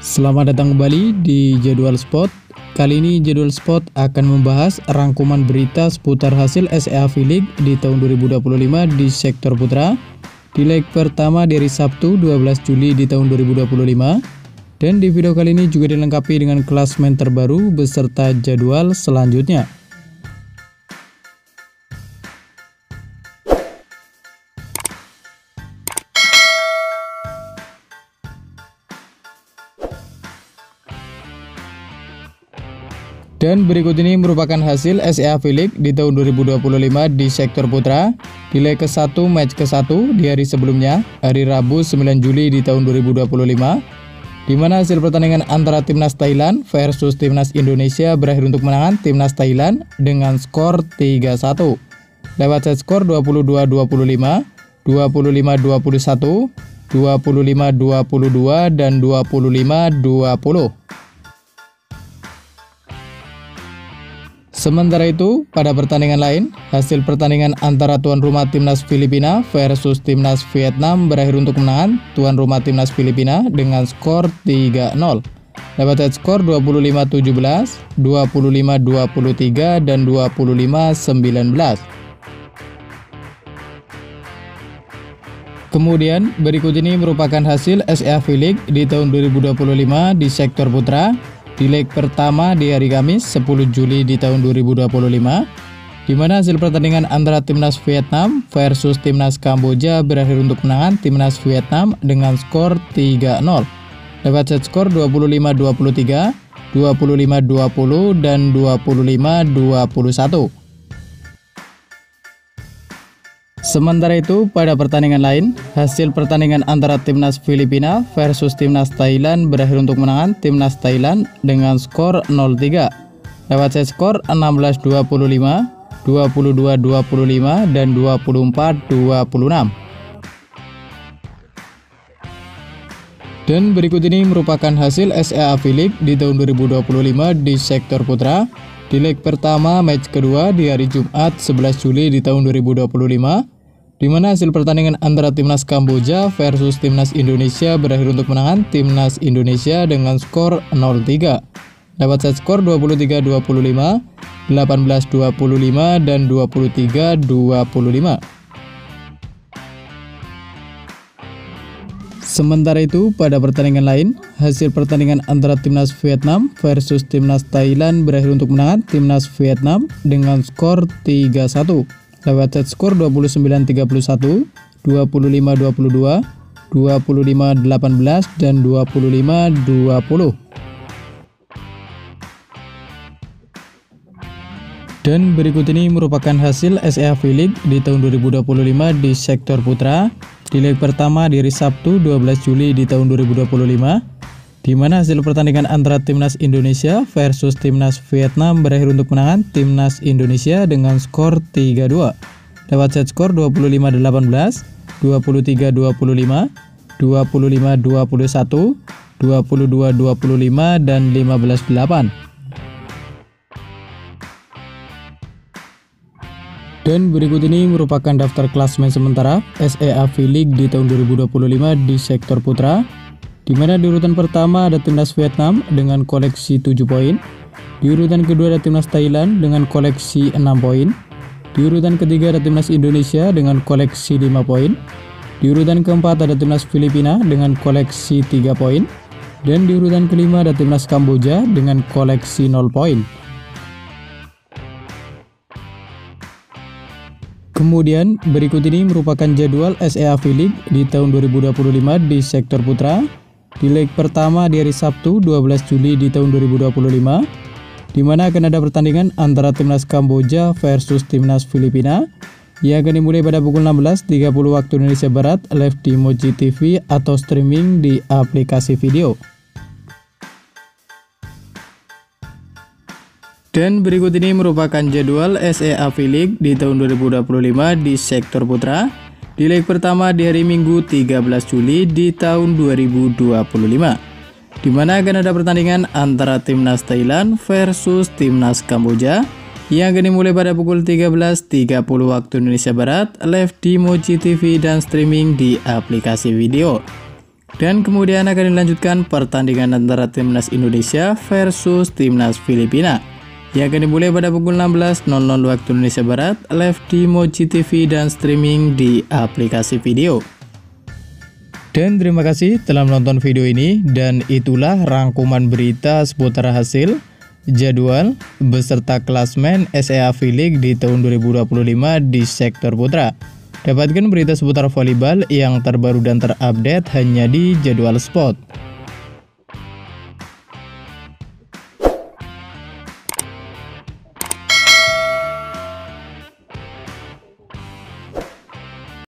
Selamat datang kembali di Jadwal Sport. Kali ini Jadwal Sport akan membahas rangkuman berita seputar hasil SEA V-League di tahun 2025 di sektor putra di leg pertama dari Sabtu 12 Juli di tahun 2025. Dan di video kali ini juga dilengkapi dengan klasemen terbaru beserta jadwal selanjutnya. Dan berikut ini merupakan hasil SEA V-League di tahun 2025 di sektor putra di leg ke-1 match ke-1 di hari sebelumnya, hari Rabu 9 Juli di tahun 2025, di mana hasil pertandingan antara Timnas Thailand versus Timnas Indonesia berakhir untuk kemenangan Timnas Thailand dengan skor 3-1 lewat set skor 22-25, 25-21, 25-22, dan 25-20. Sementara itu, pada pertandingan lain, hasil pertandingan antara tuan rumah Timnas Filipina versus Timnas Vietnam berakhir untuk kemenangan tuan rumah Timnas Filipina dengan skor 3-0 lewat set skor 25-17, 25-23, dan 25-19. Kemudian, berikut ini merupakan hasil SEA V-League di tahun 2025 di sektor putra di leg pertama di hari Kamis 10 Juli di tahun 2025, di mana hasil pertandingan antara Timnas Vietnam versus Timnas Kamboja berakhir untuk kemenangan Timnas Vietnam dengan skor 3-0 lewat set skor 25-23, 25-20, dan 25-21. Sementara itu, pada pertandingan lain, hasil pertandingan antara Timnas Filipina versus Timnas Thailand berakhir untuk kemenangan Timnas Thailand dengan skor 0-3 lewat set skor 16-25, 22-25, dan 24-26. Dan berikut ini merupakan hasil SEA V-League di tahun 2025 di sektor putra di leg pertama match kedua di hari Jumat 11 Juli di tahun 2025, di mana hasil pertandingan antara Timnas Kamboja versus Timnas Indonesia berakhir untuk kemenangan Timnas Indonesia dengan skor 0-3 lewat set skor 23-25, 18-25, dan 23-25. Sementara itu, pada pertandingan lain, hasil pertandingan antara Timnas Vietnam versus Timnas Thailand berakhir untuk kemenangan Timnas Vietnam dengan skor 3-1 lewat set skor 29-31, 25-22, 25-18, dan 25-20. Dan berikut ini merupakan hasil SEA V-League di tahun 2025 di sektor putra di leg pertama di hari Sabtu 12 Juli di tahun 2025, di mana hasil pertandingan antara Timnas Indonesia versus Timnas Vietnam berakhir untuk kemenangan Timnas Indonesia dengan skor 3-2 lewat set skor 25-18, 23-25, 25-21, 22-25, dan 15-8. Dan berikut ini merupakan daftar klasemen sementara SEA V-League di tahun 2025 di sektor putra, di mana di urutan pertama ada Timnas Vietnam dengan koleksi 7 poin, di urutan kedua ada Timnas Thailand dengan koleksi 6 poin, di urutan ketiga ada Timnas Indonesia dengan koleksi 5 poin, di urutan keempat ada Timnas Filipina dengan koleksi 3 poin, dan di urutan kelima ada Timnas Kamboja dengan koleksi 0 poin. Kemudian berikut ini merupakan jadwal SEA V-League di tahun 2025 di sektor putra di leg pertama di hari Sabtu 12 Juli di tahun 2025, di mana akan ada pertandingan antara Timnas Kamboja versus Timnas Filipina yang akan dimulai pada pukul 16.30 waktu Indonesia Barat live di Moji TV atau streaming di aplikasi video. Dan berikut ini merupakan jadwal SEA V-League di tahun 2025 di sektor putra di leg pertama di hari Minggu 13 Juli di tahun 2025, di mana akan ada pertandingan antara Timnas Thailand versus Timnas Kamboja yang akan dimulai pada pukul 13.30 waktu Indonesia Barat live di Moji TV dan streaming di aplikasi video. Dan kemudian akan dilanjutkan pertandingan antara Timnas Indonesia versus Timnas Filipina yang akan dimulai pada pukul 16.00 waktu Indonesia Barat, live di Moji TV dan streaming di aplikasi video. Dan terima kasih telah menonton video ini, dan itulah rangkuman berita seputar hasil, jadwal, beserta klasmen SEA V-League di tahun 2025 di sektor putra. Dapatkan berita seputar volleyball yang terbaru dan terupdate hanya di Jadwal Sport.